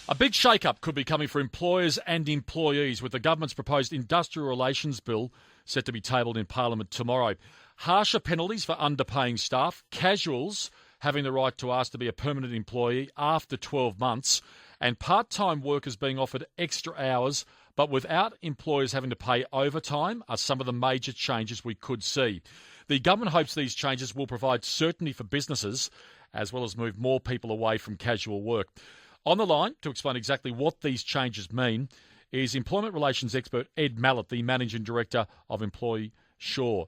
A big shake-up could be coming for employers and employees with the government's proposed industrial relations bill set to be tabled in Parliament tomorrow. Harsher penalties for underpaying staff, casuals having the right to ask to be a permanent employee after 12 months, and part-time workers being offered extra hours but without employers having to pay overtime are some of the major changes we could see. The government hopes these changes will provide certainty for businesses as well as move more people away from casual work. On the line to explain exactly what these changes mean is employment relations expert Ed Mallett, the Managing Director of Employsure.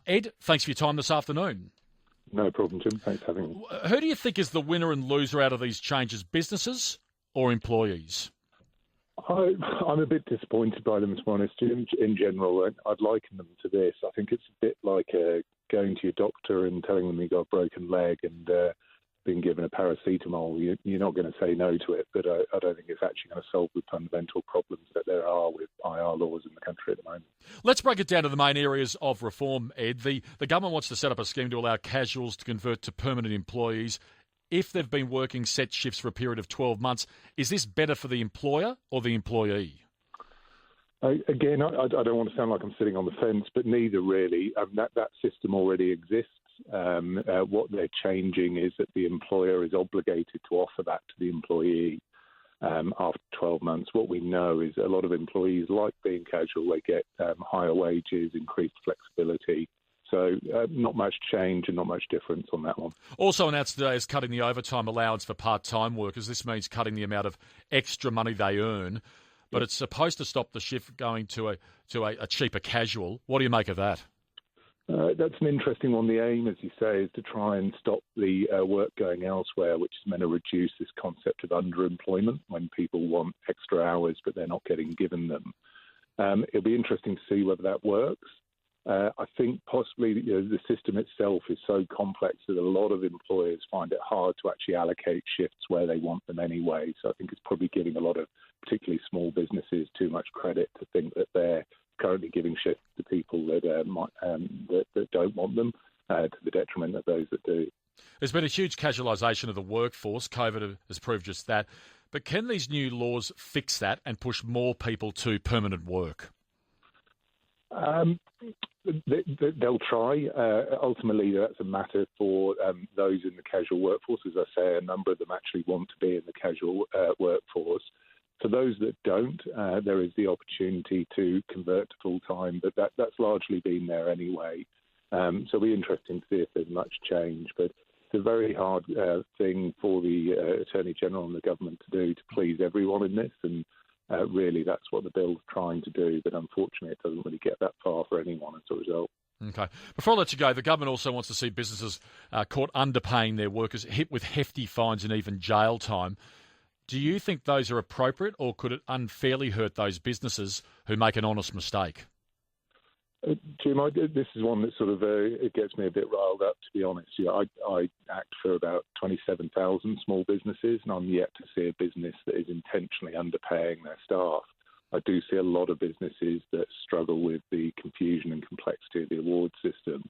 Ed, thanks for your time this afternoon. No problem, Jim. Thanks for having me. Who do you think is the winner and loser out of these changes, businesses or employees? I'm a bit disappointed by them, to be honest, Jim. In general, I'd liken them to this. I think it's a bit like going to your doctor and telling them you got a broken leg and being given a paracetamol. You're not going to say no to it, but I don't think it's actually going to solve the fundamental problems that there are with IR laws in the country at the moment. Let's break it down to the main areas of reform, Ed. The government wants to set up a scheme to allow casuals to convert to permanent employees if they've been working set shifts for a period of 12 months. Is this better for the employer or the employee? Again, I don't want to sound like I'm sitting on the fence, but neither really. That system already exists. What they're changing is that the employer is obligated to offer that to the employee after 12 months. What we know is a lot of employees like being casual. They get higher wages, increased flexibility. So not much change and not much difference on that one. Also announced today is cutting the overtime allowance for part-time workers. This means cutting the amount of extra money they earn, but it's supposed to stop the shift going to a cheaper casual. What do you make of that? That's an interesting one. The aim, as you say, is to try and stop the work going elsewhere, which is meant to reduce this concept of underemployment when people want extra hours but they're not getting given them. It'll be interesting to see whether that works. I think possibly the system itself is so complex that a lot of employers find it hard to actually allocate shifts where they want them anyway. So I think it's probably giving a lot of particularly small businesses too much credit to think that they're currently giving shifts to people that don't want them to the detriment of those that do. There's been a huge casualisation of the workforce. COVID has proved just that. But can these new laws fix that and push more people to permanent work? They'll try. Ultimately, that's a matter for those in the casual workforce. As I say, a number of them actually want to be in the casual workforce. For those that don't, there is the opportunity to convert to full-time, but that's largely been there anyway. So it'll be interesting to see if there's much change. But it's a very hard thing for the Attorney General and the government to do, to please everyone in this, and really, that's what the bill's trying to do, but unfortunately it doesn't really get that far for anyone as a result. Okay. Before I let you go, the government also wants to see businesses caught underpaying their workers hit with hefty fines and even jail time. Do you think those are appropriate, or could it unfairly hurt those businesses who make an honest mistake? Jim, this is one that sort of it gets me a bit riled up, to be honest. I act for about 27,000 small businesses, and I'm yet to see a business that is intentionally underpaying their staff. I do see a lot of businesses that struggle with the confusion and complexity of the award system.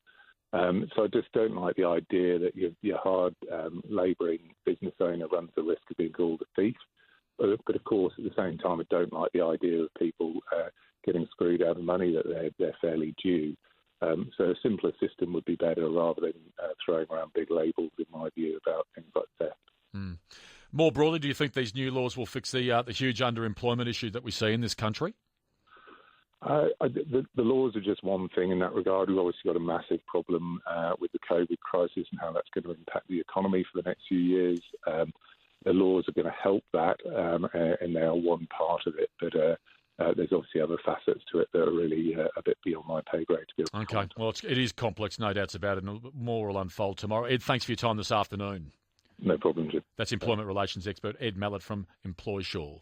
So I just don't like the idea that your hard labouring business owner runs the risk of being called a thief. But of course, at the same time, I don't like the idea of people getting screwed out of money that they're fairly due. So a simpler system would be better, rather than throwing around big labels, in my view, about things like theft. More broadly, do you think these new laws will fix the huge underemployment issue that we see in this country? The laws are just one thing in that regard. We've obviously got a massive problem with the COVID crisis and how that's going to impact the economy for the next few years. The laws are going to help that, and they are one part of it. But there's obviously other facets to it that are really a bit beyond my pay grade to be able to comment. Well, it is complex, no doubts about it, and more will unfold tomorrow. Ed, thanks for your time this afternoon. No problem, Jim. That's employment relations expert Ed Mallett from Employsure.